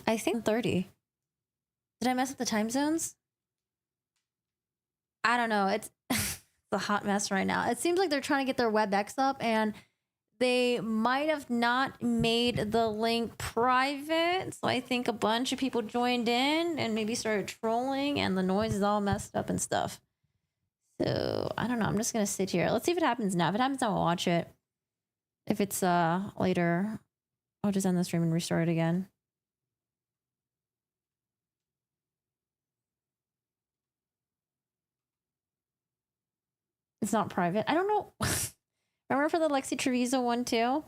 I think 30. Did I mess up the time zones? I don't know. It's a hot mess right now. It seems like they're trying to get their WebEx up, and they might have not made the link private. So I think a bunch of people joined in and maybe started trolling, and the noise is all messed up and stuff. So I don't know. I'm just gonna sit here. Let's see if it happens now. If it happens, I'll watch it. If it's later, I'll just end the stream and restart it again. It's not private. I don't know. Remember for the Lexi Treviso one too?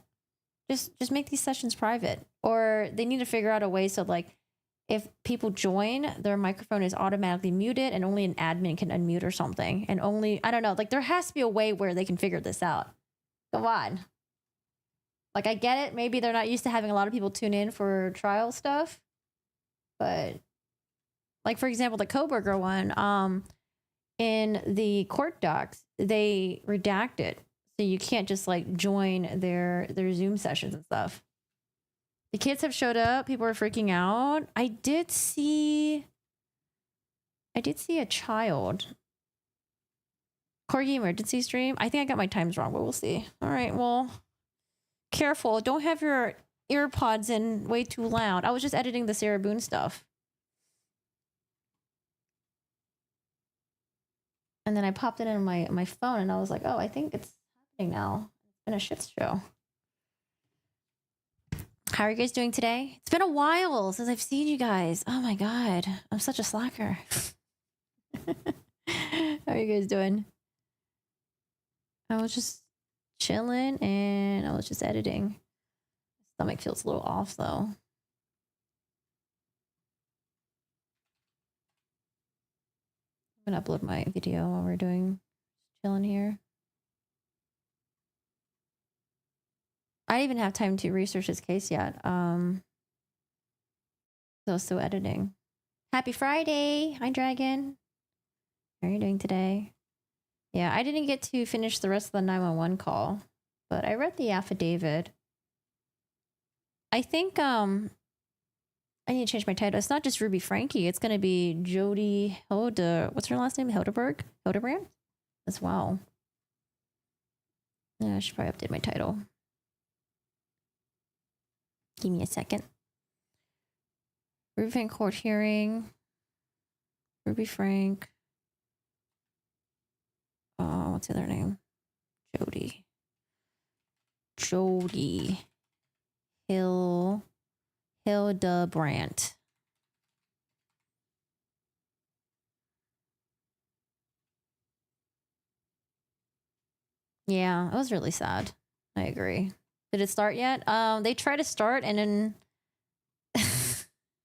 Just make these sessions private. Or they need to figure out a way so like if people join, their microphone is automatically muted and only an admin can unmute or something. And only, I don't know, like there has to be a way where they can figure this out. Come on. Like I get it, maybe they're not used to having a lot of people tune in for trial stuff. But like for example, the Coburger one, in the court docs, they redact it. So you can't just like join their Zoom sessions and stuff. The kids have showed up. People are freaking out. I did see a child. Corgi emergency stream. I think I got my times wrong, but we'll see. All right, well, careful. Don't have your earpods in way too loud. I was just editing the Sarah Boone stuff. And then I popped it in my phone and I was like, oh, I think it's happening now. It's been a shit show. How are you guys doing today? It's been a while since I've seen you guys. Oh my God. I'm such a slacker. How are you guys doing? I was just chilling and I was just editing. My stomach feels a little off though. I'm gonna upload my video while we're doing chilling here. I didn't even have time to research this case yet. So I was still editing. Happy Friday! Hi, Dragon. How are you doing today? Yeah, I didn't get to finish the rest of the 911 call, but I read the affidavit. I think I need to change my title. It's not just Ruby Franke. It's gonna be Jodi what's her last name? Hildebrandt as well. Yeah, I should probably update my title. Give me a second. Ruby Frank court hearing. Ruby Frank. Oh, what's the other name? Jodi. Hildebrandt. Yeah, it was really sad. I agree. Did it start yet? They tried to start and then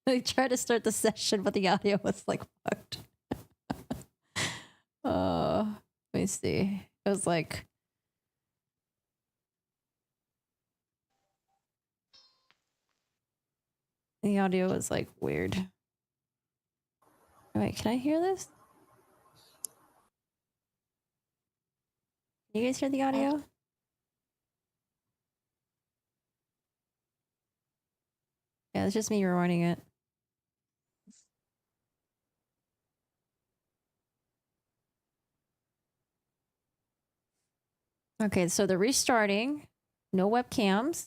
they tried to start the session, but the audio was like fucked. Let me see. It was like the audio was like weird. Wait, can I hear this? Can you guys hear the audio? Yeah, it's just me rewinding it. Okay, so they're restarting. No webcams.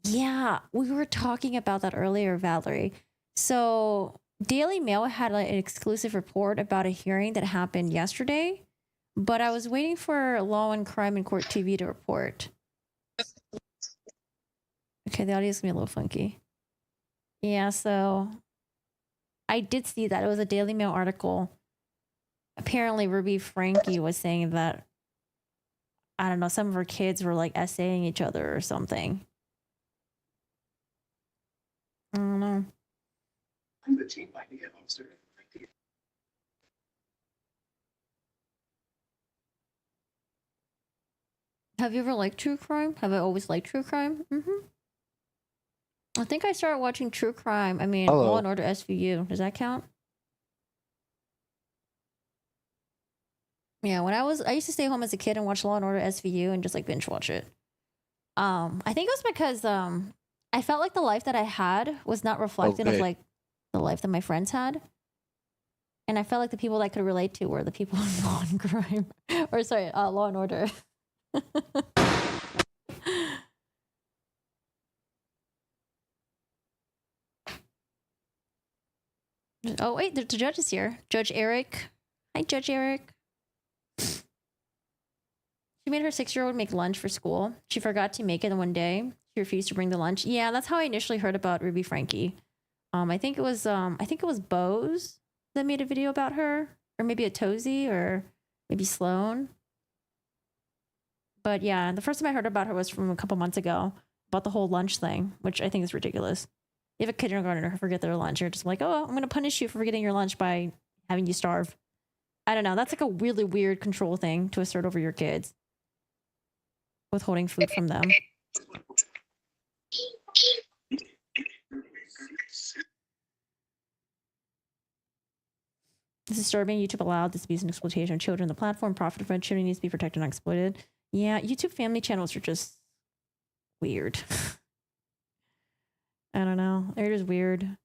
Yeah, we were talking about that earlier, Valerie. So Daily Mail had like an exclusive report about a hearing that happened yesterday, but I was waiting for Law and Crime and Court TV to report. Okay, the audio's gonna be a little funky. Yeah, so I did see that. It was a Daily Mail article. Apparently, Ruby Franke was saying that, I don't know, some of her kids were like essaying each other or something. I don't know. I'm the chief idea officer. Have you ever liked true crime? Have I always liked true crime? Mm-hmm. I think I started watching true crime. I mean, Hello. Law and Order SVU. Does that count? Yeah, when I used to stay home as a kid and watch Law and Order SVU and just like binge watch it. I think it was because I felt like the life that I had was not reflective of Okay. like the life that my friends had. And I felt like the people that I could relate to were the people in Law and Crime. Or sorry, Law and Order. Oh wait, the judge is here. Judge Eric. Hi, Judge Eric. She made her 6-year-old make lunch for school. She forgot to make it one day. She refused to bring the lunch. Yeah, that's how I initially heard about Ruby Franke. I think it was Bose that made a video about her, or maybe a Tozy, or maybe Sloan. But yeah, the first time I heard about her was from a couple months ago about the whole lunch thing, which I think is ridiculous. You have a kindergartner who forget their lunch, you're just like, oh, I'm going to punish you for forgetting your lunch by having you starve. I don't know. That's like a really weird control thing to assert over your kids, withholding food from them. It's disturbing. YouTube allowed this abuse and exploitation of children. The platform profit from children needs to be protected and not exploited. Yeah, YouTube family channels are just weird. I don't know. They're just weird.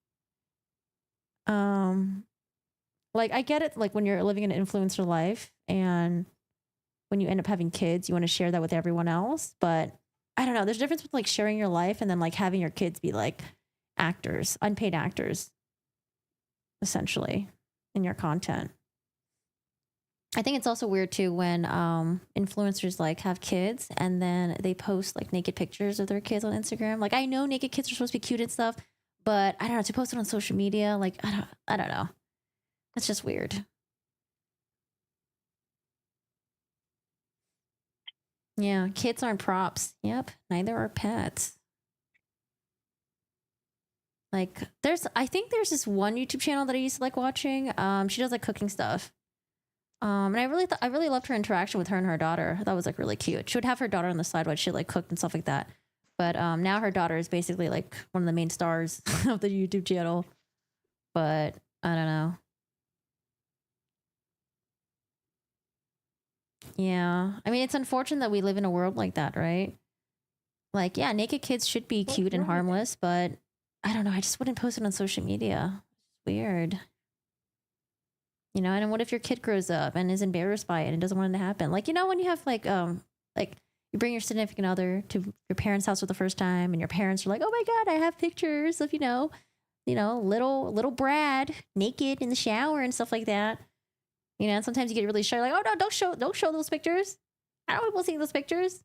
Like I get it, like when you're living an influencer life and when you end up having kids, you want to share that with everyone else. But I don't know. There's a difference with like sharing your life and then like having your kids be like actors, unpaid actors, essentially, in your content. I think it's also weird too when influencers like have kids and then they post like naked pictures of their kids on Instagram. Like I know naked kids are supposed to be cute and stuff, but I don't know, to post it on social media, like I don't know. It's just weird. Yeah, kids aren't props. Yep, neither are pets. Like I think there's this one YouTube channel that I used to like watching. She does like cooking stuff. And I really loved her interaction with her and her daughter. That was like really cute. She would have her daughter on the side while she like cooked and stuff like that. But now her daughter is basically like one of the main stars of the YouTube channel. But I don't know. Yeah. I mean, it's unfortunate that we live in a world like that, right? Like, yeah, naked kids should be cute and harmless, but I don't know. I just wouldn't post it on social media. Weird. You know, and what if your kid grows up and is embarrassed by it and doesn't want it to happen? Like, you know, when you have like you bring your significant other to your parents' house for the first time and your parents are like, oh my God, I have pictures of, little Brad naked in the shower and stuff like that. You know, and sometimes you get really shy, like, oh no, don't show those pictures. I don't want people seeing those pictures.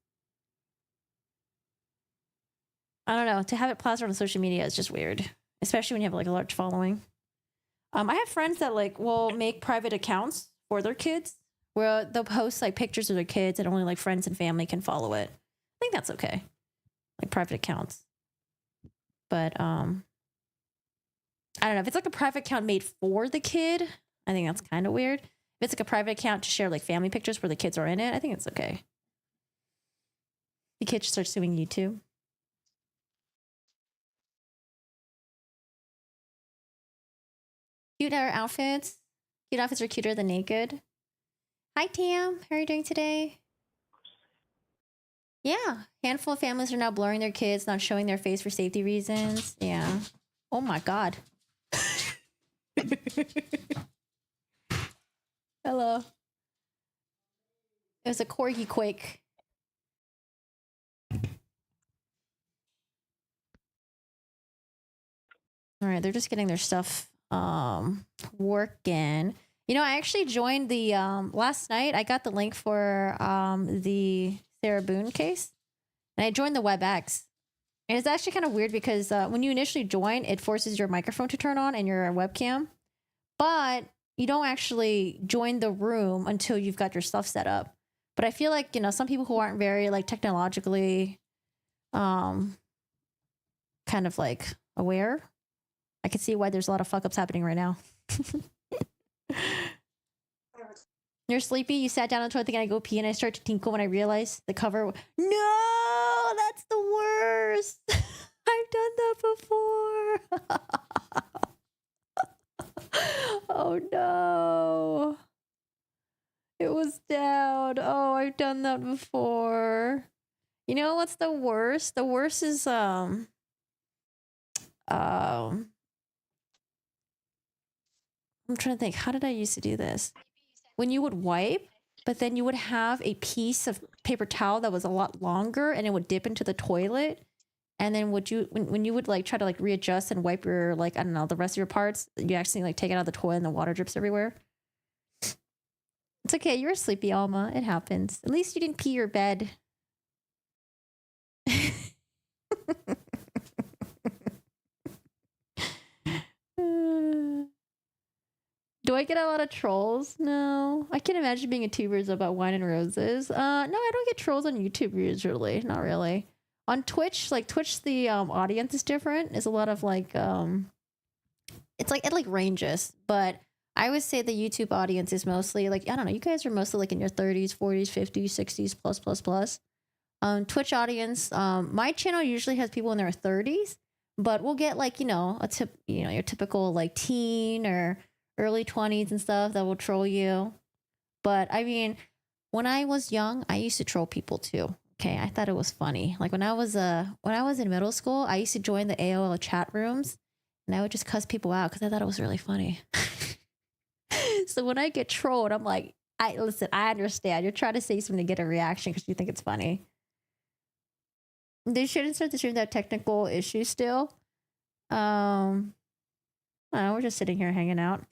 I don't know. To have it plastered on social media is just weird, especially when you have like a large following. I have friends that like will make private accounts for their kids where they'll post like pictures of their kids and only like friends and family can follow it. I think that's okay. Like private accounts. But I don't know. If it's like a private account made for the kid, I think that's kind of weird. If it's like a private account to share like family pictures where the kids are in it, I think it's okay. The kids should start suing YouTube. Cute outfits. Cute outfits are cuter than naked. Hi, Tam. How are you doing today? Yeah. Handful of families are now blurring their kids, not showing their face for safety reasons. Yeah. Oh my God. Hello. It was a corgi quake. All right, they're just getting their stuff working. You know, I actually joined the last night. I got the link for the Sarah Boone case, and I joined the WebEx. And it's actually kind of weird because when you initially join, it forces your microphone to turn on and your webcam, but you don't actually join the room until you've got your stuff set up. But I feel like, you know, some people who aren't very like technologically kind of like aware, I can see why there's a lot of fuck ups happening right now. You're sleepy. You sat down on the toilet thinking I go pee, and I start to tinkle when I realize the cover. No, that's the worst. I've done that before. Oh no, it was down. Oh, I've done that before. You know what's the worst? The worst is I'm trying to think, how did I used to do this? When you would wipe, but then you would have a piece of paper towel that was a lot longer and it would dip into the toilet. And then when you would like try to like readjust and wipe your like, I don't know, the rest of your parts, you actually like take it out of the toilet and the water drips everywhere. It's okay, you're a sleepy Alma. It happens. At least you didn't pee your bed. Do I get a lot of trolls? No. I can't imagine being a tubers about wine and roses. No, I don't get trolls on YouTube usually. Not really. On Twitch, like Twitch, the audience is different. It's a lot of like it's like it like ranges, but I would say the YouTube audience is mostly like, I don't know, you guys are mostly like in your 30s, 40s, 50s, 60s plus. Twitch audience, my channel usually has people in their 30s, but we'll get like, you know, your typical like teen or early 20s and stuff that will troll you. But I mean, when I was young, I used to troll people too. Okay, I thought it was funny. Like when I was in middle school, I used to join the AOL chat rooms and I would just cuss people out because I thought it was really funny. So when I get trolled, I'm like, I understand. You're trying to say something to get a reaction because you think it's funny. They shouldn't start the stream that technical issue still. We're just sitting here hanging out.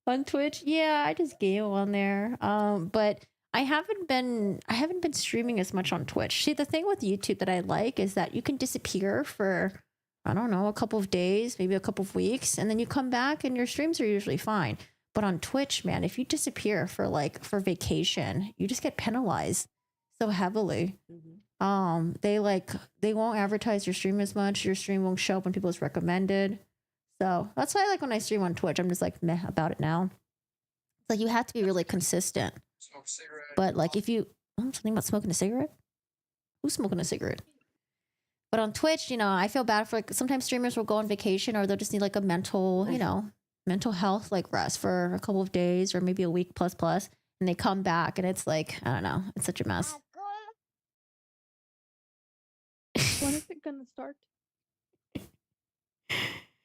On Twitch, yeah, I just game on there. But I haven't been streaming as much on Twitch. See, the thing with YouTube that I like is that you can disappear for, I don't know, a couple of days, maybe a couple of weeks, and then you come back and your streams are usually fine. But on Twitch, man, if you disappear for vacation, you just get penalized so heavily. Mm-hmm. They won't advertise your stream as much. Your stream won't show up when people is recommended. So that's why I like when I stream on Twitch. I'm just like meh about it now. It's like you have to be really consistent. But like if you something about smoking a cigarette? Who's smoking a cigarette? But on Twitch, you know, I feel bad for like sometimes streamers will go on vacation or they'll just need like a mental health like rest for a couple of days or maybe a week plus, and they come back and it's like, I don't know, it's such a mess. When is it gonna start?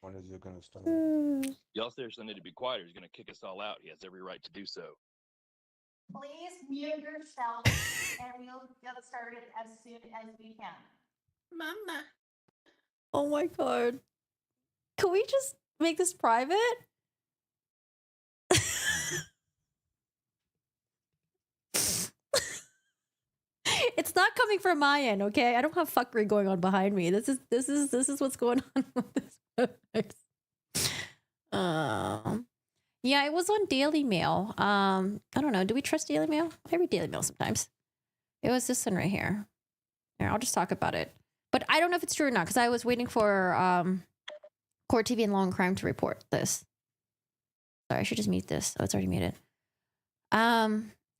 When is it gonna start? Y'all seriously need to be quiet or he's gonna kick us all out. He has every right to do so. Please mute yourself and we'll get started as soon as we can. Mama. Oh my god. Can we just make this private? It's not coming from my end, okay? I don't have fuckery going on behind me. This is what's going on with this. Yeah, it was on Daily Mail. I don't know. Do we trust Daily Mail? I read Daily Mail sometimes. It was this one right here. Here, I'll just talk about it. But I don't know if it's true or not because I was waiting for Court TV and Law and Crime to report this. Sorry, I should just mute this. Oh, it's already muted.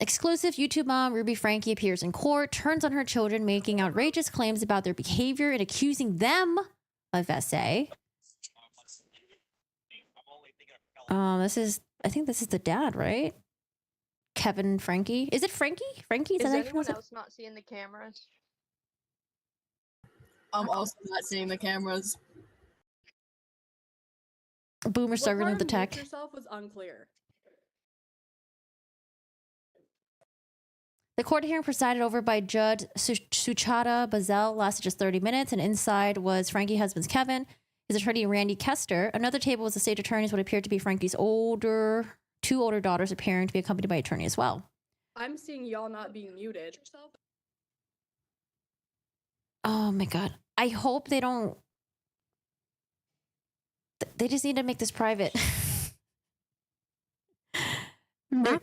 Exclusive YouTube mom Ruby Franke appears in court, turns on her children, making outrageous claims about their behavior and accusing them of SA. I think this is the dad, right? Kevin Franke. Is it Franke? Franke? Is anyone else not seeing the cameras? I'm also not seeing the cameras. Boomer started with the tech. Yourself was unclear. The court hearing presided over by Judge Suchata Bazel lasted just 30 minutes, and inside was Franke's husband Kevin, his attorney Randy Kester. Another table was the state attorney's, what appeared to be Franke's two older daughters, appearing to be accompanied by attorney as well. I'm seeing y'all not being muted. Oh my god. I hope they don't. They just need to make this private. Nah.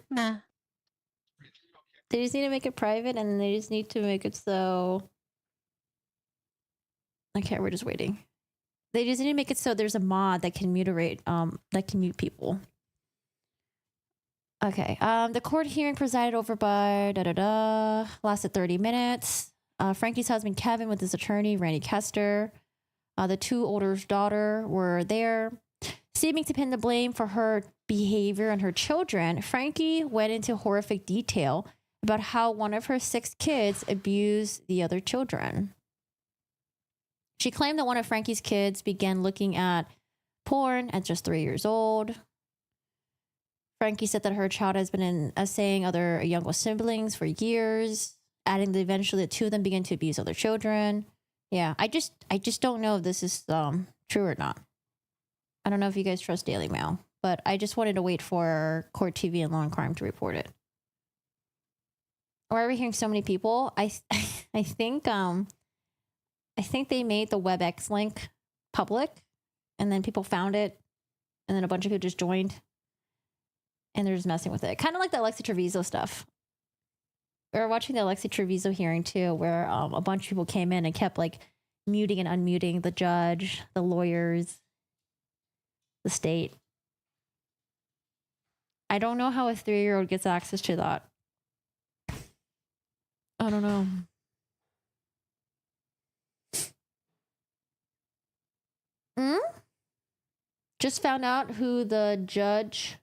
They just need to make it private, and they just need to make it so. Okay, we're just waiting. They just need to make it so there's a mod that can that can mute people. Okay. The court hearing presided over by lasted 30 minutes. Franke's husband Kevin with his attorney Randy Kester. The two older daughter were there. Seeming to pin the blame for her behavior on her children, Franke went into horrific detail about how one of her 6 kids abused the other children. She claimed that one of Franke's kids began looking at porn at just 3 years old. Franke said that her child has been assaying other younger siblings for years, adding that eventually the two of them began to abuse other children. Yeah, I just don't know if this is true or not. I don't know if you guys trust Daily Mail, but I just wanted to wait for Court TV and Law and Crime to report it. Why are we hearing so many people? I think they made the WebEx link public, and then people found it, and then a bunch of people just joined, and they're just messing with it. Kind of like the Alexi Treviso stuff. We were watching the Alexi Treviso hearing too, where a bunch of people came in and kept like muting and unmuting the judge, the lawyers, the state. I don't know how a 3-year-old gets access to that. I don't know. Just found out who the Judge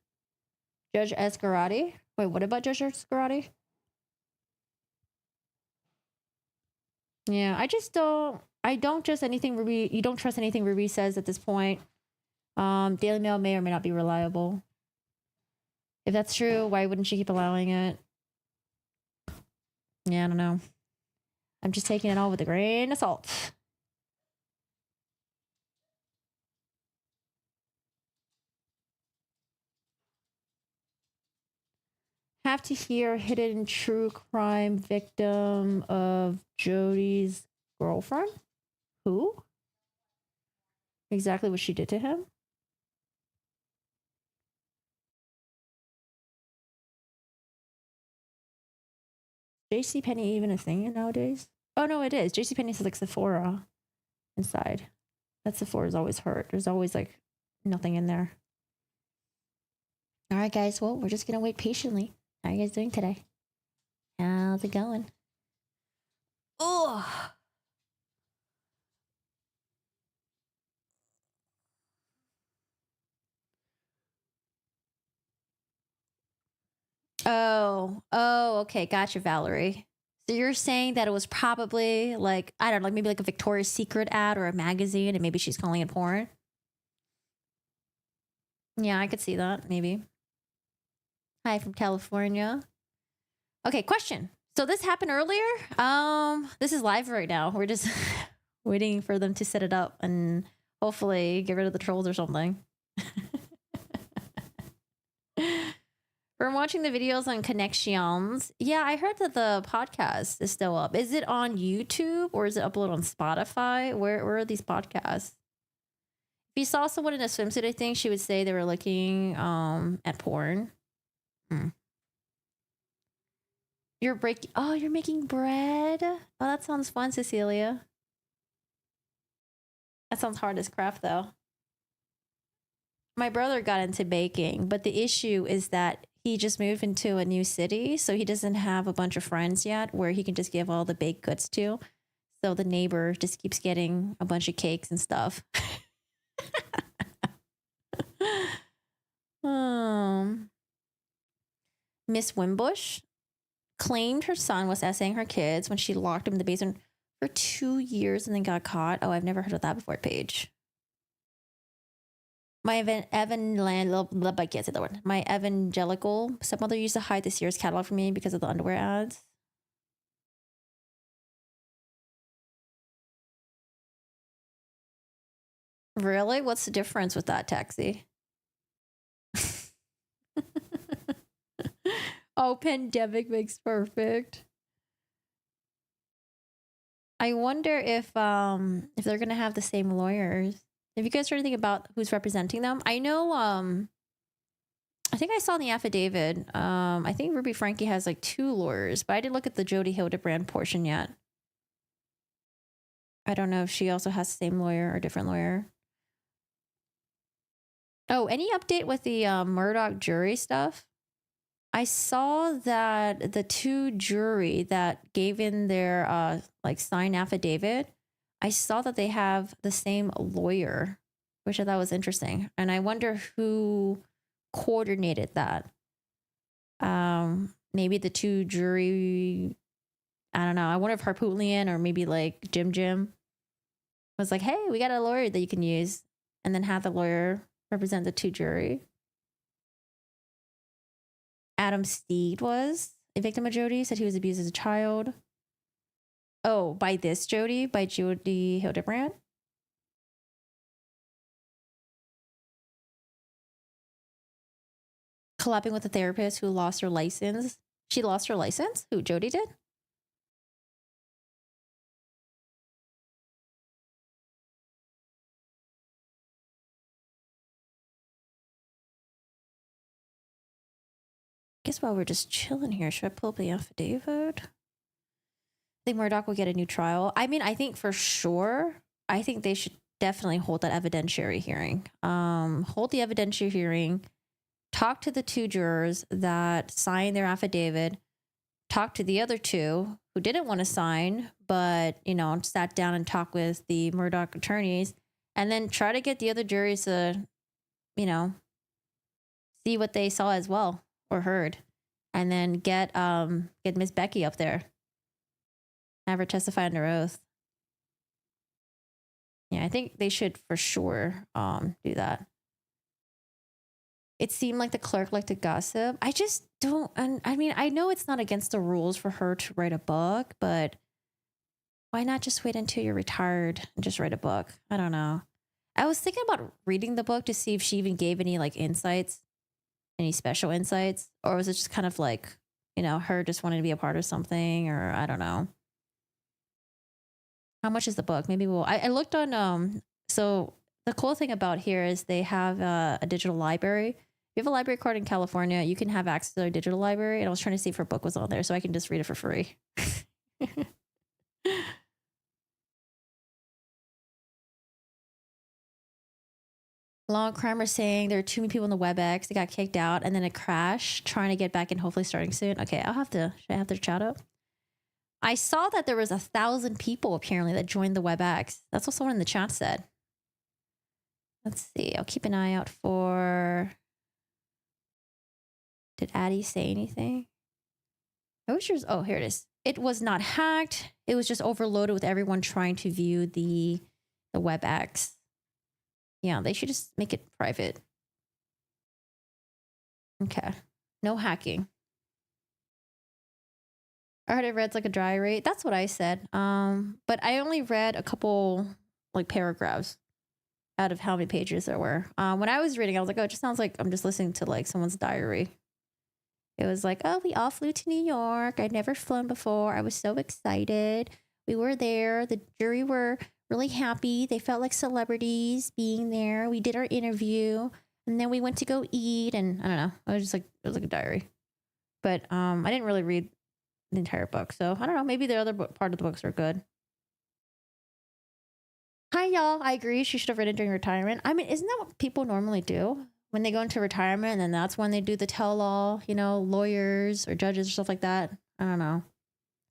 Escarati. Wait, what about Judge Escarati? Yeah, I don't trust anything Ruby. You don't trust anything Ruby says at this point. Daily Mail may or may not be reliable. If that's true, why wouldn't she keep allowing it? Yeah, I don't know. I'm just taking it all with a grain of salt. Have to hear hidden true crime victim of Jodi's girlfriend? Who? Exactly what she did to him? JCPenney even a thing nowadays? Oh no, it is. JCPenney's like Sephora inside. That Sephora's always hurt. There's always like nothing in there. All right, guys. Well, we're just gonna wait patiently. How are you guys doing today? How's it going? Oh. Oh, okay. Gotcha, Valerie. So you're saying that it was probably like, I don't know, maybe like a Victoria's Secret ad or a magazine, and maybe she's calling it porn. Yeah, I could see that, maybe. Hi from California. Okay, question. So this happened earlier. This is live right now. We're just waiting for them to set it up and hopefully get rid of the trolls or something. We're watching the videos on Connections. Yeah, I heard that the podcast is still up. Is it on YouTube or is it uploaded on Spotify? Where are these podcasts? If you saw someone in a swimsuit, I think she would say they were looking at porn. You're making bread? Oh, that sounds fun, Cecilia. That sounds hard as crap, though. My brother got into baking, but the issue is that he just moved into a new city, so he doesn't have a bunch of friends yet where he can just give all the baked goods to. So the neighbor just keeps getting a bunch of cakes and stuff. Miss Wimbush claimed her son was essaying her kids when she locked him in the basement for 2 years and then got caught. Oh, I've never heard of that before, Paige. My I can't say the word. My evangelical stepmother used to hide the Sears catalog from me because of the underwear ads. Really? What's the difference with that, Taxi? Oh, pandemic makes perfect. I wonder if they're gonna have the same lawyers. Have you guys heard anything about who's representing them? I know, I think I saw in the affidavit, I think Ruby Franke has like 2 lawyers, but I didn't look at the Jodi Hildebrandt portion yet. I don't know if she also has the same lawyer or different lawyer. Oh, any update with the Murdoch jury stuff? I saw that the 2 jury that gave in their like signed affidavit, I saw that they have the same lawyer, which I thought was interesting. And I wonder who coordinated that. Maybe the 2 jury, I don't know. I wonder if Harpootlian or maybe like Jim. was like, hey, we got a lawyer that you can use, and then have the lawyer represent the two jury. Adam Steed was a victim of Jodi, said he was abused as a child. Oh, by this Jodi, by Jodi Hildebrandt. Collabing with a therapist who lost her license. She lost her license? Who, Jodi did? Guess while we're just chilling here, should I pull up the affidavit? I think Murdoch will get a new trial. I mean, I think for sure, I think they should definitely hold that evidentiary hearing. Hold the evidentiary hearing, talk to the two jurors that signed their affidavit, talk to the other two who didn't want to sign, but, you know, sat down and talked with the Murdoch attorneys, and then try to get the other juries to, you know, see what they saw as well or heard, and then get Miss Becky up there, have her testify under oath. Yeah, I think they should for sure do that. It seemed like the clerk liked to gossip. I just don't, and I mean, I know it's not against the rules for her to write a book, but why not just wait until you're retired and just write a book? I don't know. I was thinking about reading the book to see if she even gave any like insights, any special insights, or was it just kind of like, you know, her just wanting to be a part of something, or I don't know. How much is the book? Maybe I looked on, so the cool thing about here is they have a digital library. If you have a library card in California, you can have access to their digital library. And I was trying to see if her book was on there so I can just read it for free. Law Crimer saying there are too many people in the WebEx. They got kicked out and then it crashed, trying to get back in, hopefully starting soon. Okay, should I have their chat up? I saw that there was 1,000 people apparently that joined the WebEx. That's what someone in the chat said. Let's see. I'll keep an eye out for... Did Addie say anything? I wish there's... Oh, here it is. It was not hacked. It was just overloaded with everyone trying to view the WebEx. Yeah, they should just make it private. Okay. No hacking. I heard it reads like a dry read. That's what I said. But I only read a couple like paragraphs out of how many pages there were. When I was reading, I was like, oh, it just sounds like I'm just listening to like someone's diary. It was like, oh, we all flew to New York. I'd never flown before. I was so excited. We were there. The jury were really happy. They felt like celebrities being there. We did our interview and then we went to go eat. And I don't know. It was like a diary. But I didn't really read the entire book. So I don't know. Maybe the other part of the books are good. Hi, y'all. I agree. She should have written during retirement. I mean, isn't that what people normally do? When they go into retirement, and then that's when they do the tell-all, you know, lawyers or judges or stuff like that. I don't know.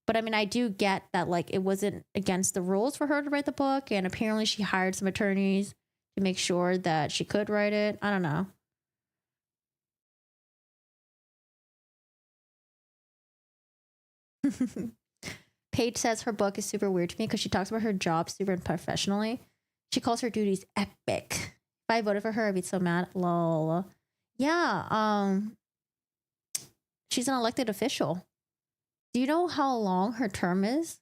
But I mean, I do get that, like, it wasn't against the rules for her to write the book. And apparently she hired some attorneys to make sure that she could write it. I don't know. Paige says her book is super weird to me because she talks about her job super unprofessionally. She calls her duties epic. If I voted for her, I'd be so mad. Lol. Yeah. She's an elected official. Do you know how long her term is?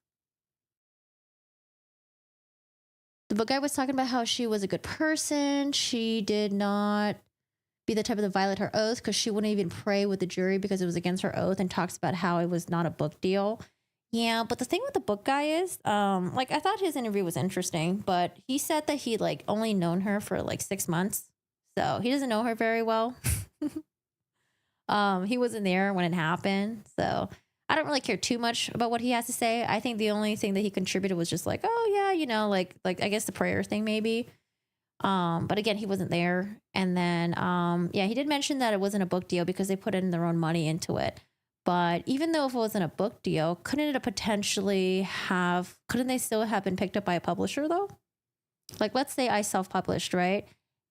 The book guy was talking about how she was a good person. She did not be the type of to violate her oath because she wouldn't even pray with the jury because it was against her oath, and talks about how it was not a book deal. Yeah, but the thing with the book guy is, like, I thought his interview was interesting, but he said that he like only known her for like 6 months, so he doesn't know her very well. He wasn't there when it happened, so I don't really care too much about what he has to say. I think the only thing that he contributed was just like, oh yeah, you know, like I guess the prayer thing maybe. But again, he wasn't there. And then, yeah, he did mention that it wasn't a book deal because they put in their own money into it. But even though if it wasn't a book deal, couldn't they still have been picked up by a publisher though? Like, let's say I self-published, right?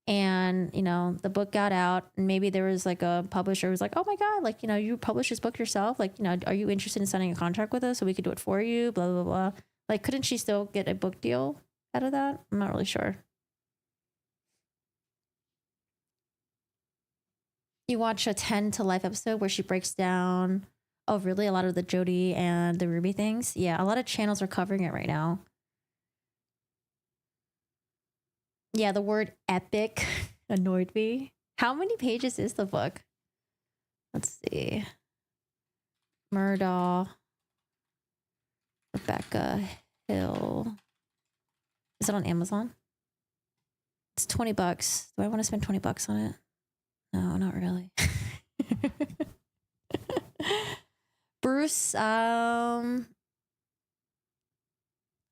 And, you know, the book got out and maybe there was like a publisher who was like, oh my God, like, you know, you published this book yourself. Like, you know, are you interested in signing a contract with us so we could do it for you? Blah, blah, blah. Like, couldn't she still get a book deal out of that? I'm not really sure. You watch a 10 to Life episode where she breaks down, oh, really? A lot of the Jodi and the Ruby things? Yeah, a lot of channels are covering it right now. Yeah, the word epic annoyed me. How many pages is the book? Let's see. Murdaugh. Rebecca Hill. Is it on Amazon? It's $20. Do I want to spend $20 on it? No, not really. Bruce, let's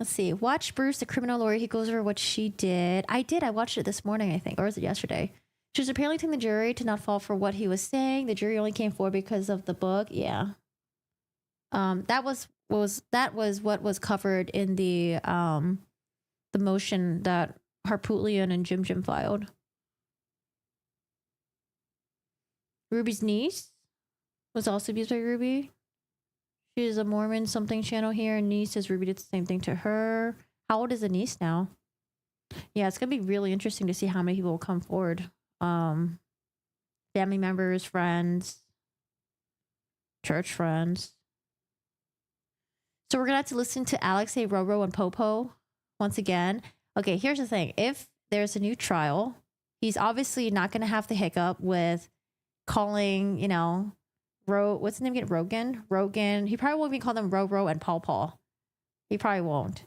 see. Watch Bruce, the criminal lawyer. He goes over what she did. I did. I watched it this morning, I think. Or was it yesterday? She was apparently telling the jury to not fall for what he was saying. The jury only came forward because of the book. Yeah. That was what was covered in the motion that Harpootlian and Jim filed. Ruby's niece was also abused by Ruby. She is a Mormon something channel here, and niece says Ruby did the same thing to her. How old is the niece now? Yeah, it's gonna be really interesting to see how many people will come forward. Family members, friends, church friends. So we're gonna have to listen to Alexei, Roro, and Popo once again. Okay, here's the thing. If there's a new trial, he's obviously not gonna have the hiccup with calling, you know, what's his name again? Rogan. He probably won't even call them Roro and Paul. He probably won't.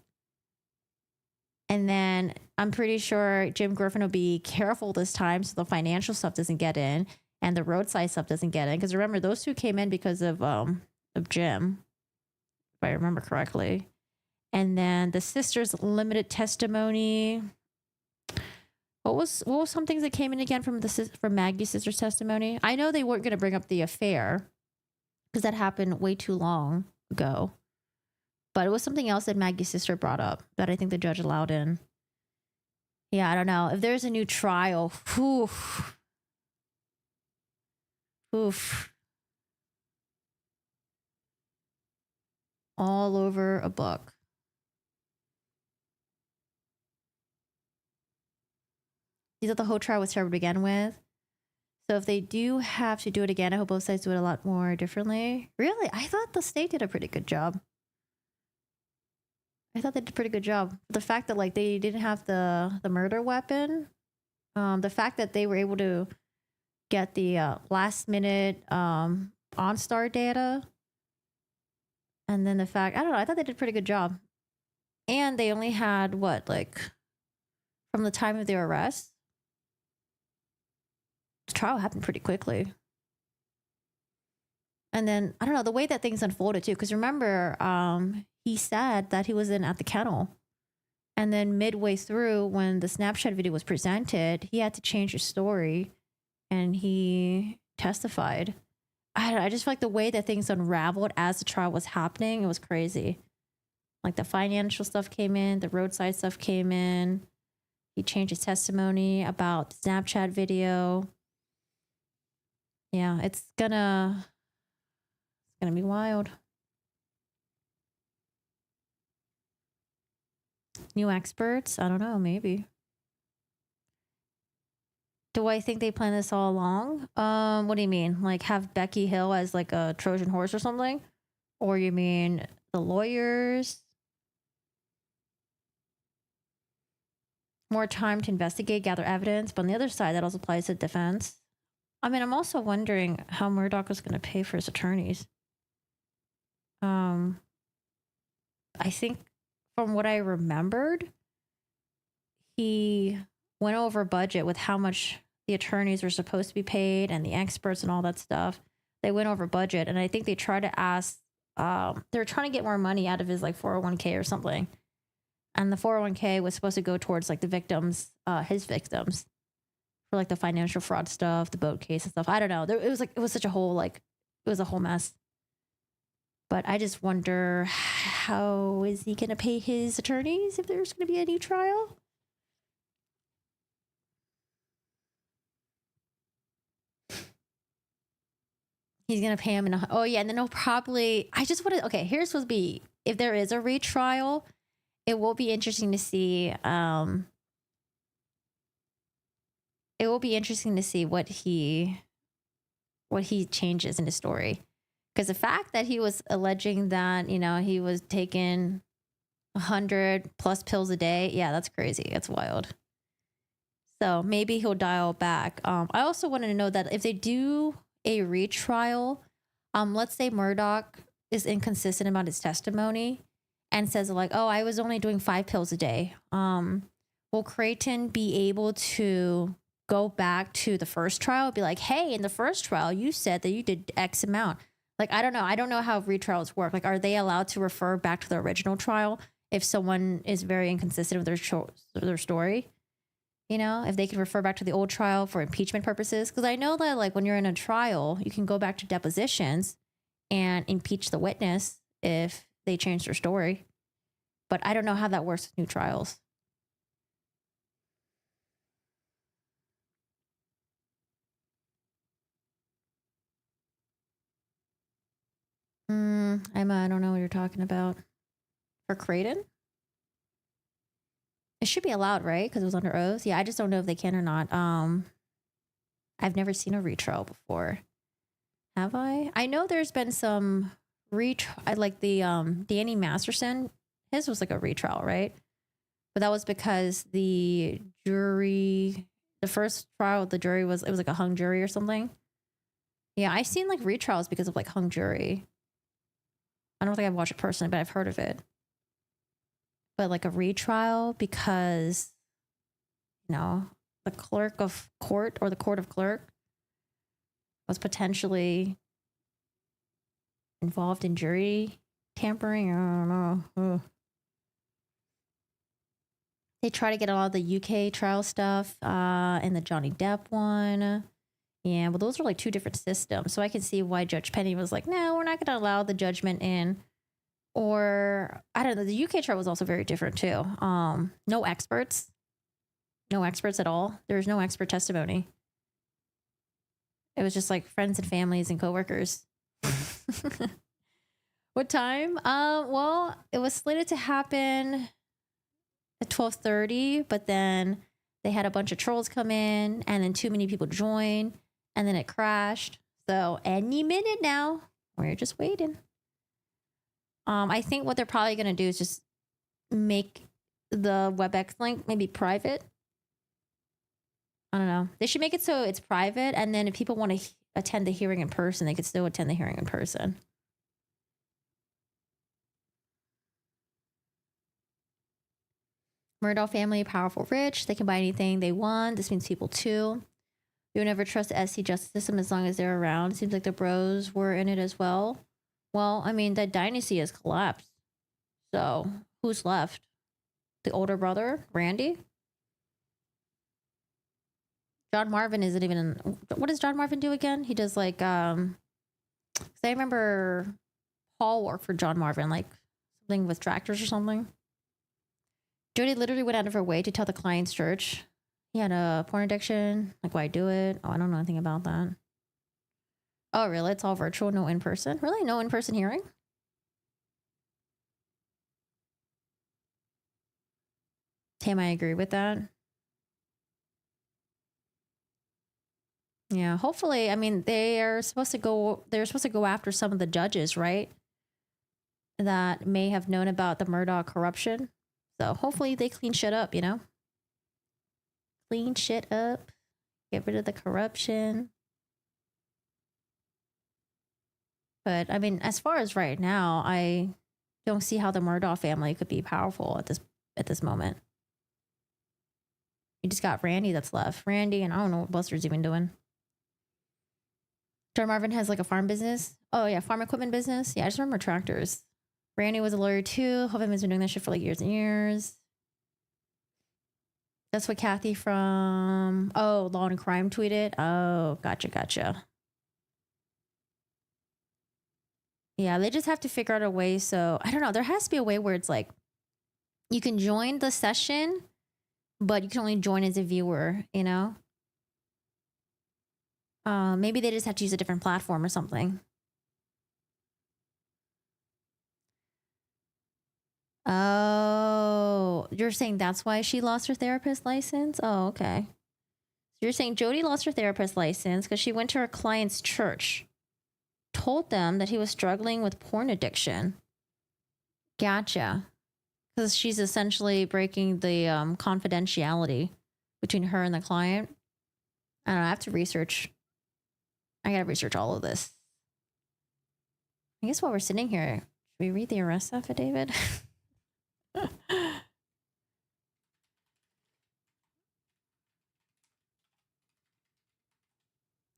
And then I'm pretty sure Jim Griffin will be careful this time so the financial stuff doesn't get in and the roadside stuff doesn't get in. Because remember, those two came in because of Jim, if I remember correctly. And then the sister's limited testimony. What was some things that came in again from Maggie's sister's testimony? I know they weren't going to bring up the affair because that happened way too long ago. But it was something else that Maggie's sister brought up that I think the judge allowed in. Yeah, I don't know. If there's a new trial, oof. All over a book. You thought the whole trial was terrible to begin with. So if they do have to do it again, I hope both sides do it a lot more differently. Really? I thought the state did a pretty good job. I thought they did a pretty good job. The fact that like they didn't have the murder weapon, the fact that they were able to get the last minute OnStar data, and then the fact, I don't know, I thought they did a pretty good job. And they only had what, like from the time of their arrest? The trial happened pretty quickly. And then, I don't know, the way that things unfolded too, because remember, he said that he was at the kennel. And then midway through, when the Snapchat video was presented, he had to change his story and he testified. I don't know, I just feel like the way that things unraveled as the trial was happening, it was crazy. Like the financial stuff came in, the roadside stuff came in. He changed his testimony about the Snapchat video. Yeah, it's gonna be wild. New experts? I don't know, maybe. Do I think they planned this all along? What do you mean? Like have Becky Hill as like a Trojan horse or something? Or you mean the lawyers? More time to investigate, gather evidence. But on the other side, that also applies to defense. I mean, I'm also wondering how Murdaugh was going to pay for his attorneys. I think from what I remembered, he went over budget with how much the attorneys were supposed to be paid and the experts and all that stuff. They went over budget, and I think they tried to ask, they were trying to get more money out of his like 401k or something. And the 401k was supposed to go towards like the victims, his victims, for like the financial fraud stuff, the boat case and stuff. I don't know. It was such a whole it was a whole mess. But I just wonder, how is he going to pay his attorneys if there's going to be a new trial? He's going to pay him oh yeah, and then he'll probably, I just want to, okay, here's supposed to be, if there is a retrial, it will be interesting to see. It will be interesting to see what he changes in his story, because the fact that he was alleging that he was taking 100+ pills a day, yeah, that's crazy. It's wild. So maybe he'll dial back. I also wanted to know that if they do a retrial, let's say Murdoch is inconsistent about his testimony and says like, oh, I was only doing 5 pills a day. Will Creighton be able to go back to the first trial and be like, hey, in the first trial, you said that you did X amount? Like, I don't know. I don't know how retrials work. Like, are they allowed to refer back to the original trial if someone is very inconsistent with their story? If they can refer back to the old trial for impeachment purposes. Because I know that like when you're in a trial, you can go back to depositions and impeach the witness if they change their story. But I don't know how that works with new trials. Emma, I don't know what you're talking about. For Creighton? It should be allowed, right? Because it was under oath. Yeah, I just don't know if they can or not. I've never seen a retrial before. Have I? I know there's been some like the Danny Masterson. His was like a retrial, right? But that was because the first trial, the jury was like a hung jury or something. Yeah, I've seen like retrials because of like hung jury. I don't think I've watched it personally, but I've heard of it. But like a retrial because, the clerk of court or the court of clerk was potentially involved in jury tampering. I don't know. Ugh. They try to get a lot of the UK trial stuff and the Johnny Depp one. Yeah, well, those are like 2 different systems. So I can see why Judge Penny was like, no, we're not going to allow the judgment in. Or, I don't know, the UK trial was also very different too. No experts. No experts at all. There was no expert testimony. It was just like friends and families and coworkers. What time? Well, it was slated to happen at 12:30, but then they had a bunch of trolls come in and then too many people join and then it crashed. So any minute now, we're just waiting. I think what they're probably going to do is just make the WebEx link maybe private. I don't know. They should make it so it's private, and then if people want to attend the hearing in person, they could still attend the hearing in person. Murdoch family, powerful, rich. They can buy anything they want. This means people too. You would never trust the SC justice system as long as they're around. It seems like the bros were in it as well. Well, I mean, that dynasty has collapsed. So who's left? The older brother, Randy? John Marvin isn't even in. What does John Marvin do again? He does like, 'cause I remember Paul worked for John Marvin, like something with tractors or something. Jodi literally went out of her way to tell the client's church he had a porn addiction. Like, why do it? Oh, I don't know anything about that. Oh, really? It's all virtual, no in person? Really? No in person hearing? Tam, I agree with that. Yeah, hopefully. I mean, they're supposed to go after some of the judges, right? That may have known about the Murdoch corruption. So hopefully they clean shit up, Clean shit up. Get rid of the corruption. But I mean, as far as right now, I don't see how the Murdoch family could be powerful at this moment. You just got Randy that's left. Randy, and I don't know what Buster's even doing. John Marvin has like a farm business. Oh yeah, farm equipment business. Yeah, I just remember tractors. Randy was a lawyer too. Hope has been doing that shit for like years and years. That's what Kathy from Law and Crime tweeted. Oh, gotcha. Yeah, they just have to figure out a way. So I don't know. There has to be a way where it's like you can join the session, but you can only join as a viewer, Maybe they just have to use a different platform or something. Oh, you're saying that's why she lost her therapist license? Oh, okay. You're saying Jodi lost her therapist license because she went to her client's church, told them that he was struggling with porn addiction. Gotcha. Because she's essentially breaking the confidentiality between her and the client. I don't know. I have to research. I got to research all of this. I guess while we're sitting here, should we read the arrest affidavit?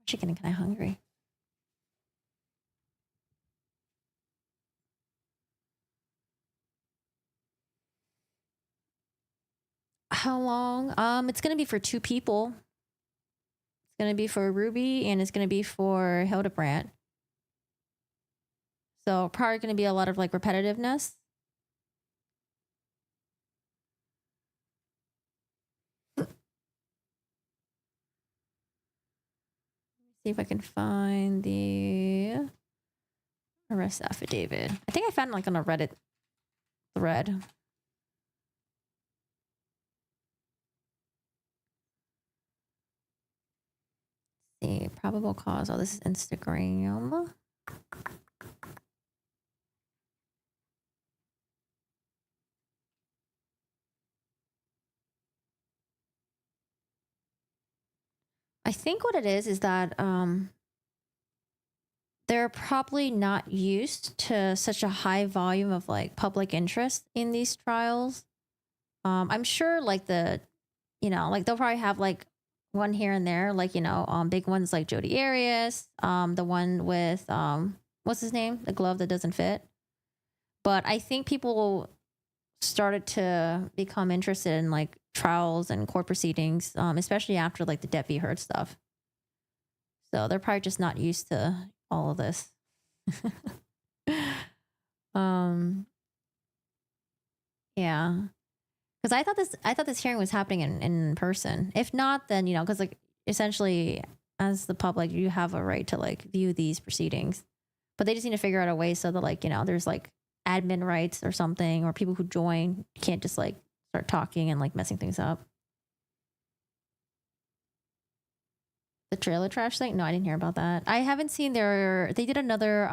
Chicken and kind of hungry. How long? It's gonna be for 2 people. It's gonna be for Ruby and it's gonna be for Hildebrandt. So probably gonna be a lot of like repetitiveness. See if I can find the arrest affidavit. I think I found it like on a Reddit thread. Let's see, probable cause. Oh, this is Instagram. I think what it is that they're probably not used to such a high volume of like public interest in these trials. I'm sure like like they'll probably have like one here and there, like, big ones like Jodi Arias, the one with, what's his name? The glove that doesn't fit. But I think people started to become interested in like trials and court proceedings, especially after like the Depp v. Heard stuff. So they're probably just not used to all of this. Yeah. Because I thought this hearing was happening in person. If not, then because like essentially, as the public, you have a right to like view these proceedings, but they just need to figure out a way so that like there's like admin rights or something, or people who join can't just like start talking and like messing things up. The trailer trash thing? No, I didn't hear about that. I haven't seen they did another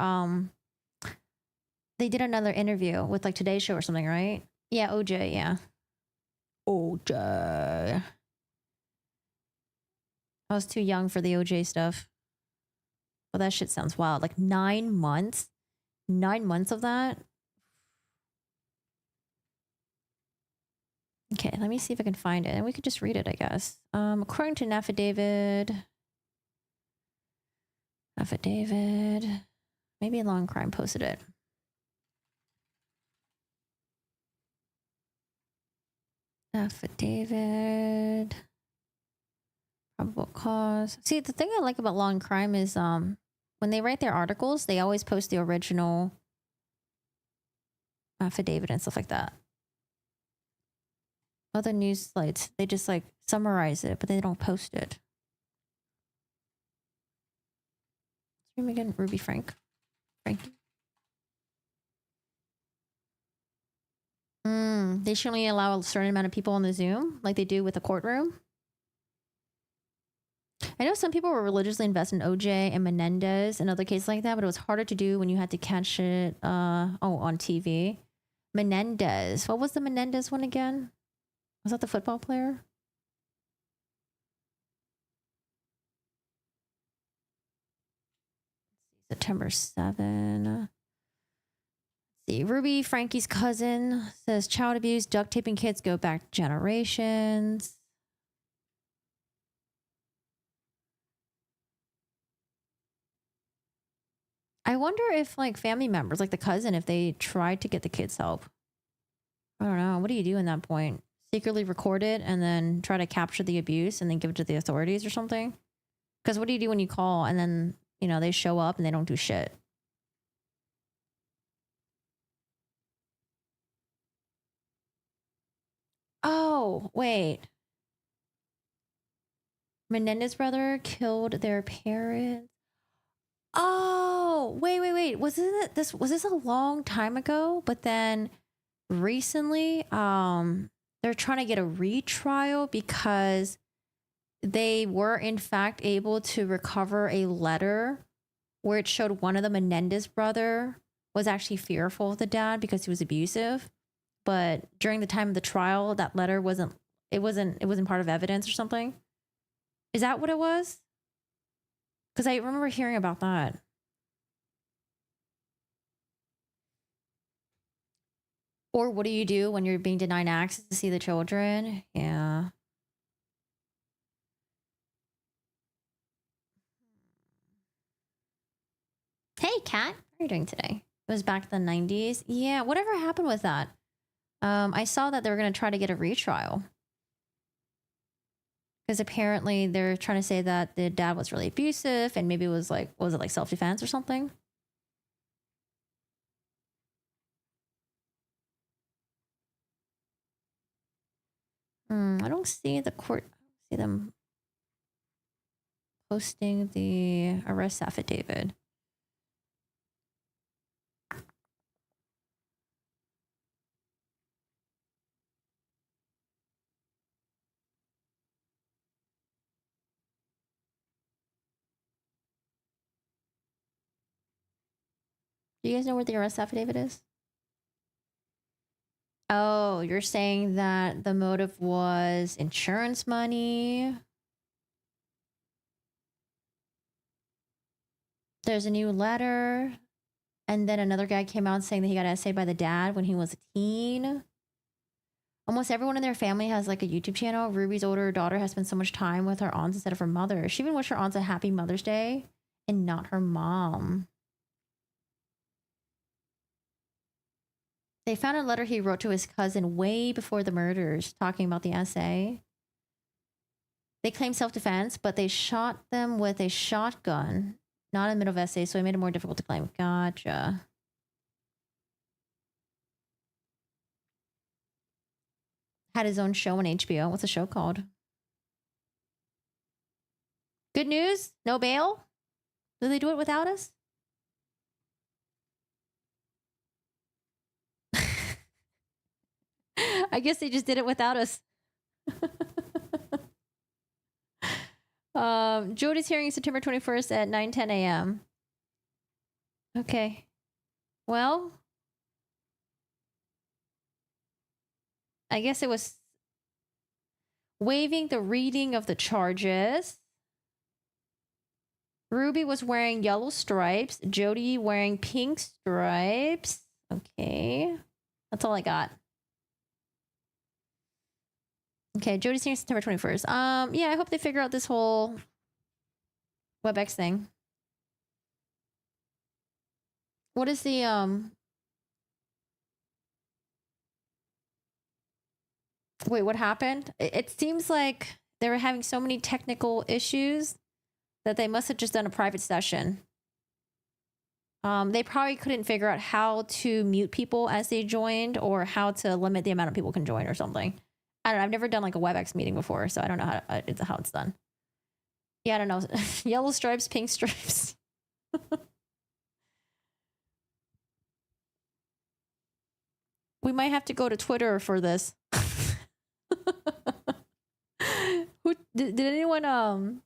interview with like Today's Show or something, right? Yeah, OJ, yeah. OJ. I was too young for the OJ stuff. But that shit sounds wild. Like 9 months? 9 months of that? Okay, let me see if I can find it. And we could just read it, I guess. According to an affidavit. Maybe Long Crime posted it. Affidavit. Probable cause. See, the thing I like about Law and Crime is when they write their articles, they always post the original affidavit and stuff like that. Other news sites, they just like summarize it, but they don't post it. Stream again, Ruby Franke. They should only allow a certain amount of people in the Zoom, like they do with the courtroom. I know some people were religiously invested in OJ and Menendez and other cases like that, but it was harder to do when you had to catch it on TV. Menendez. What was the Menendez one again? Was that the football player? September 7. Let's see. Ruby, Frankie's cousin, says child abuse, duct taping kids go back generations. I wonder if like family members, like the cousin, if they tried to get the kids help. I don't know. What do you do in that point? Secretly record it and then try to capture the abuse and then give it to the authorities or something? Because what do you do when you call and then, they show up and they don't do shit? Oh, wait. Menendez brother killed their parents. Oh, wait. Was this a long time ago? But then recently they're trying to get a retrial because they were in fact able to recover a letter where it showed one of the Menendez brother was actually fearful of the dad because he was abusive. But during the time of the trial, that letter wasn't part of evidence or something. Is that what it was? Because I remember hearing about that. Or what do you do when you're being denied access to see the children? Yeah. Hey, Kat. How are you doing today? It was back in the 90s. Yeah, whatever happened with that? I saw that they were going to try to get a retrial. Because apparently they're trying to say that the dad was really abusive and maybe it was like, was it like self-defense or something? I don't see the court, see them posting the arrest affidavit. Do you guys know where the arrest affidavit is? Oh, you're saying that the motive was insurance money. There's a new letter. And then another guy came out saying that he got essayed by the dad when he was a teen. Almost everyone in their family has like a YouTube channel. Ruby's older daughter has spent so much time with her aunts instead of her mother. She even wished her aunts a happy Mother's Day and not her mom. They found a letter he wrote to his cousin way before the murders talking about the essay. They claimed self-defense, but they shot them with a shotgun, not in the middle of essay, so it made it more difficult to claim. Gotcha. Had his own show on HBO. What's the show called? Good news? No bail? Do they do it without us? I guess they just did it without us. Jodi's hearing September 21st at 9:10 a.m. Okay. Well, I guess it was waiving the reading of the charges. Ruby was wearing yellow stripes. Jodi wearing pink stripes. Okay. That's all I got. Okay, Jodi's hearing September 21st. Yeah, I hope they figure out this whole WebEx thing. What is the wait, what happened? It seems like they were having so many technical issues that they must have just done a private session. They probably couldn't figure out how to mute people as they joined or how to limit the amount of people can join or something. I don't know. I've never done like a WebEx meeting before, so I don't know how it's done. Yeah, I don't know. Yellow stripes, pink stripes. We might have to go to Twitter for this. Did anyone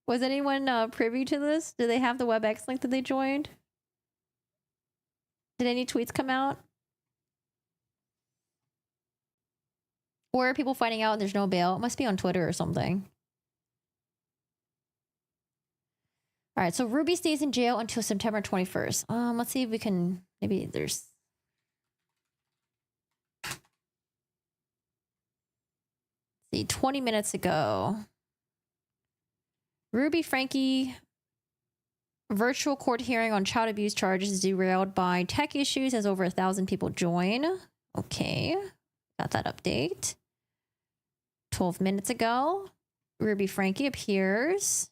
was anyone privy to this? Did they have the WebEx link that they joined? Did any tweets come out? Or are people finding out there's no bail? It must be on Twitter or something. All right, so Ruby stays in jail until September 21st. Let's see if we can, maybe there's... Let's see, 20 minutes ago. Ruby Franke virtual court hearing on child abuse charges derailed by tech issues as over 1,000 people join. Okay, got that update. 12 minutes ago, Ruby Franke appears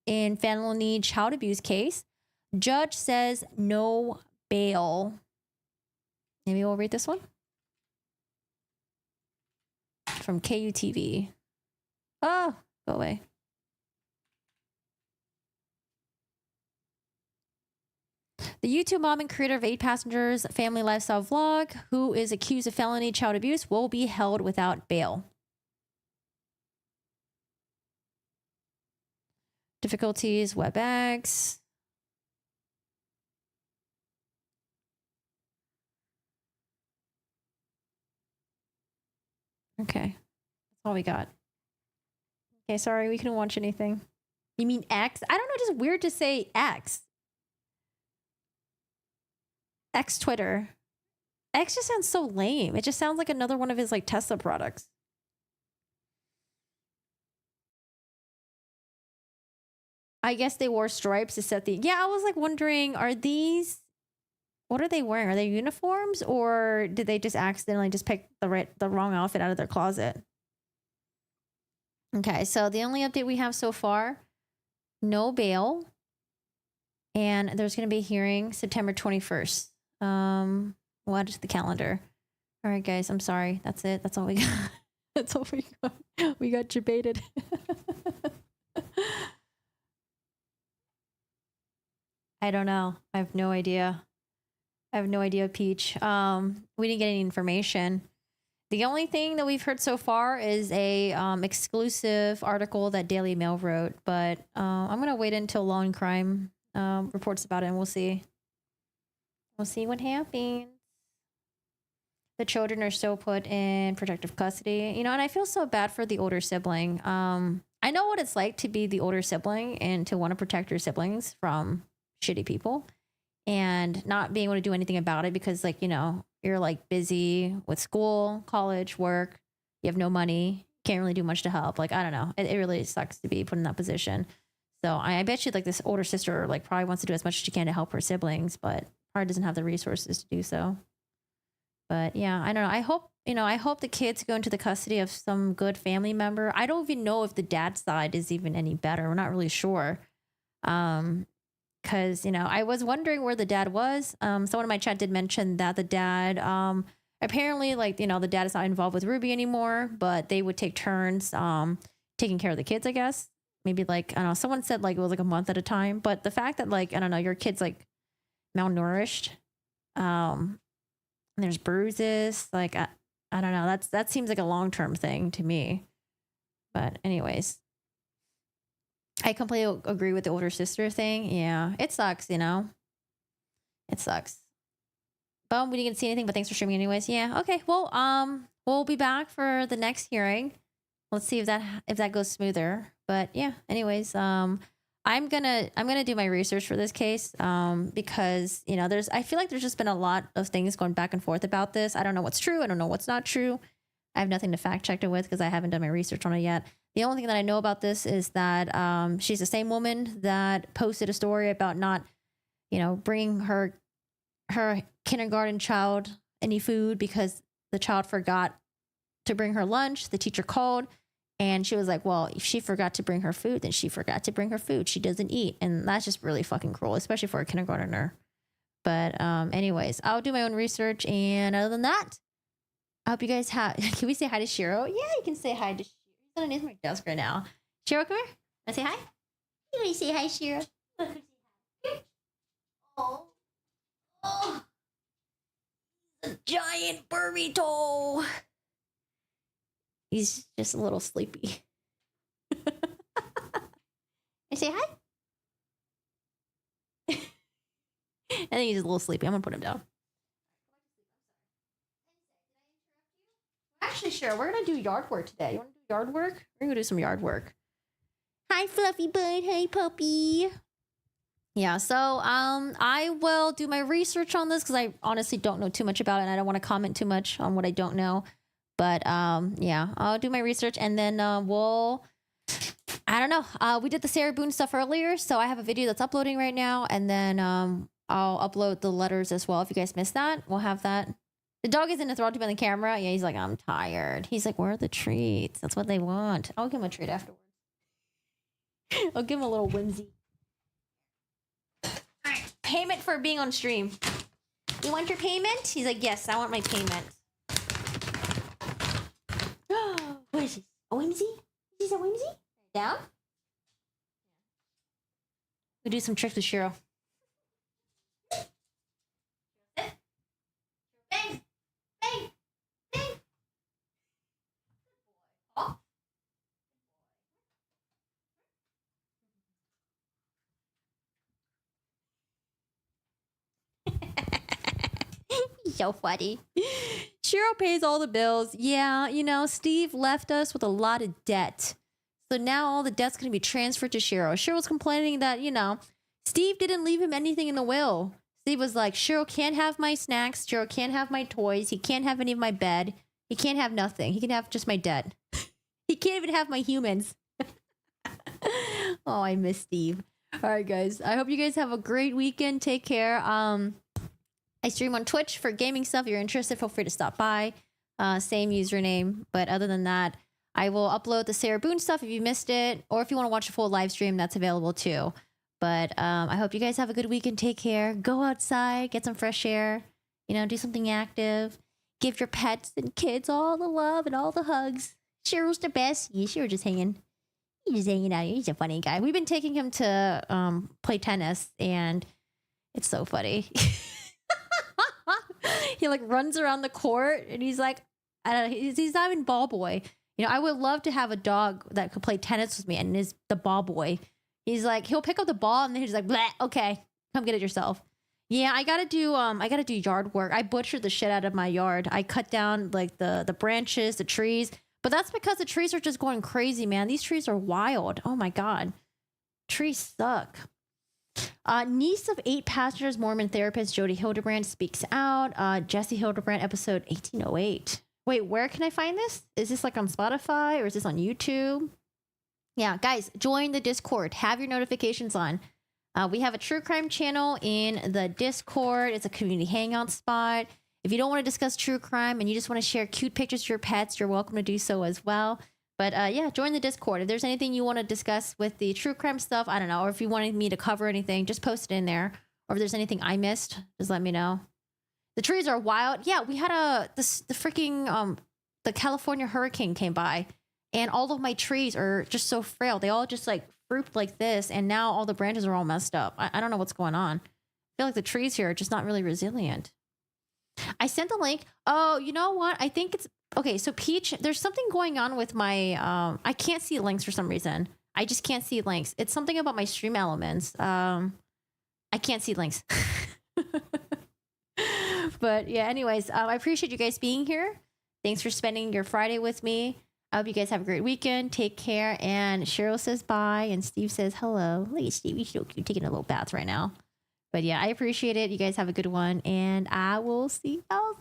in felony child abuse case. Judge says no bail. Maybe we'll read this one. From KUTV. Oh, go away. The YouTube mom and creator of 8 Passengers family lifestyle vlog, who is accused of felony child abuse, will be held without bail. Difficulties, WebEx. Okay. That's all we got. Okay, sorry, we couldn't watch anything. You mean X? I don't know, just weird to say X. X Twitter. X just sounds so lame. It just sounds like another one of his like Tesla products. I guess they wore stripes to set the... Yeah, I was like wondering, are these... What are they wearing? Are they uniforms, or did they just accidentally just pick the wrong outfit out of their closet? Okay, so the only update we have so far, no bail. And there's going to be a hearing September 21st. We'll add it to the calendar. All right, guys, I'm sorry. That's it. That's all we got. That's all we got. We got debated. I don't know. I have no idea. I have no idea, Peach. We didn't get any information. The only thing that we've heard so far is a exclusive article that Daily Mail wrote, but I'm gonna wait until Law and Crime reports about it, and we'll see. We'll see what happens. The children are still put in protective custody, you know, and I feel so bad for the older sibling. I know what it's like to be the older sibling and to want to protect your siblings from shitty people and not being able to do anything about it because, like, you know, you're like busy with school, college, work, you have no money, can't really do much to help. Like, I don't know. It really sucks to be put in that position. So I bet you like this older sister like probably wants to do as much as she can to help her siblings, but probably doesn't have the resources to do so. But yeah, I don't know. I hope, you know, I hope the kids go into the custody of some good family member. I don't even know if the dad's side is even any better. We're not really sure. Because, you know, I was wondering where the dad was. Someone in my chat did mention that the dad, apparently, like, you know, the dad is not involved with Ruby anymore, but they would take turns taking care of the kids, I guess. Maybe like, I don't know, someone said like it was like a month at a time. But the fact that like, I don't know, your kid's like malnourished, and there's bruises, like, I don't know, that seems like a long-term thing to me. But anyways, I completely agree with the older sister thing. Yeah, it sucks, you know. It sucks. But we didn't see anything, but thanks for streaming anyways. Yeah, okay. Well, we'll be back for the next hearing. Let's see if that goes smoother. But yeah, anyways, I'm gonna do my research for this case because, you know, I feel like there's just been a lot of things going back and forth about this. I don't know what's true. I don't know what's not true. I have nothing to fact check it with because I haven't done my research on it yet. The only thing that I know about this is that she's the same woman that posted a story about not, you know, bringing her kindergarten child any food because the child forgot to bring her lunch. The teacher called and she was like, well, if she forgot to bring her food, then she forgot to bring her food. She doesn't eat. And that's just really fucking cruel, especially for a kindergartner. But anyways, I'll do my own research. And other than that, I hope you guys have... Can we say hi to Shiro? Yeah, you can say hi to Shiro. He's underneath my desk right now. Shiro, come here. Wanna say hi? You want to say hi, Shiro? Oh. Oh. A giant burrito. He's just a little sleepy. I say hi? I think he's a little sleepy. I'm gonna put him down. Actually, sure. We're gonna do yard work today. You wanna do yard work? We're gonna do some yard work. Hi, fluffy bud. Hey, puppy. Yeah, so I will do my research on this because I honestly don't know too much about it and I don't want to comment too much on what I don't know. But yeah, I'll do my research and then we'll... I don't know. We did the Sarah Boone stuff earlier, so I have a video that's uploading right now, and then I'll upload the letters as well. If you guys missed that, we'll have that. The dog isn't enthralled by the camera. Yeah, he's like, I'm tired. He's like, where are the treats? That's what they want. I'll give him a treat afterwards. I'll give him a little whimsy. All right, payment for being on stream. You want your payment? He's like, yes, I want my payment. What is this? A whimsy? Is this a whimsy? Down? We do some tricks with Shiro. So funny. Cheryl pays all the bills. Yeah, you know, Steve left us with a lot of debt. So now all the debt's going to be transferred to Cheryl. Cheryl's complaining that, you know, Steve didn't leave him anything in the will. Steve was like, Cheryl can't have my snacks. Cheryl can't have my toys. He can't have any of my bed. He can't have nothing. He can have just my debt. He can't even have my humans. Oh, I miss Steve. All right, guys. I hope you guys have a great weekend. Take care. I stream on Twitch for gaming stuff. If you're interested, feel free to stop by. Same username. But other than that, I will upload the Sarah Boone stuff if you missed it. Or if you want to watch a full live stream, that's available too. But I hope you guys have a good weekend. Take care. Go outside. Get some fresh air. You know, do something active. Give your pets and kids all the love and all the hugs. Cheryl's the best. Yeah, Cheryl just hanging. He's just hanging out here. He's a funny guy. We've been taking him to play tennis, and it's so funny. He like runs around the court, and he's like, I don't know, he's not even ball boy. You know, I would love to have a dog that could play tennis with me, and is the ball boy. He's like, he'll pick up the ball, and then he's like, bleh, okay, come get it yourself. Yeah, I gotta do yard work. I butchered the shit out of my yard. I cut down like the branches, the trees. But that's because the trees are just going crazy, man. These trees are wild. Oh my God. Trees suck. Niece of 8 passengers, Mormon therapist Jodi Hildebrandt speaks out. Jesse Hildebrandt, episode 1808. Wait, where can I find this? Is this like on Spotify or is this on YouTube? Yeah, guys, join the Discord. Have your notifications on. We have a true crime channel in the Discord. It's a community hangout spot. If you don't want to discuss true crime and you just want to share cute pictures of your pets, you're welcome to do so as well. But yeah, join the Discord. If there's anything you want to discuss with the true crime stuff, I don't know, or if you wanted me to cover anything, just post it in there. Or if there's anything I missed, just let me know. The trees are wild. Yeah, we had the freaking the California hurricane came by, and all of my trees are just so frail. They all just like fruit like this, and now all the branches are all messed up. I don't know what's going on. I feel like the trees here are just not really resilient. I sent the link. Oh, you know what? I think it's okay. So Peach, there's something going on with my I can't see links for some reason. I just can't see links. It's something about my stream elements. I can't see links. But yeah, anyways, I appreciate you guys being here. Thanks for spending your Friday with me. I hope you guys have a great weekend. Take care. And Cheryl says bye, and Steve says hello. Look at Steve. He's so cute, taking a little bath right now. But yeah, I appreciate it. You guys have a good one, and I will see y'all later.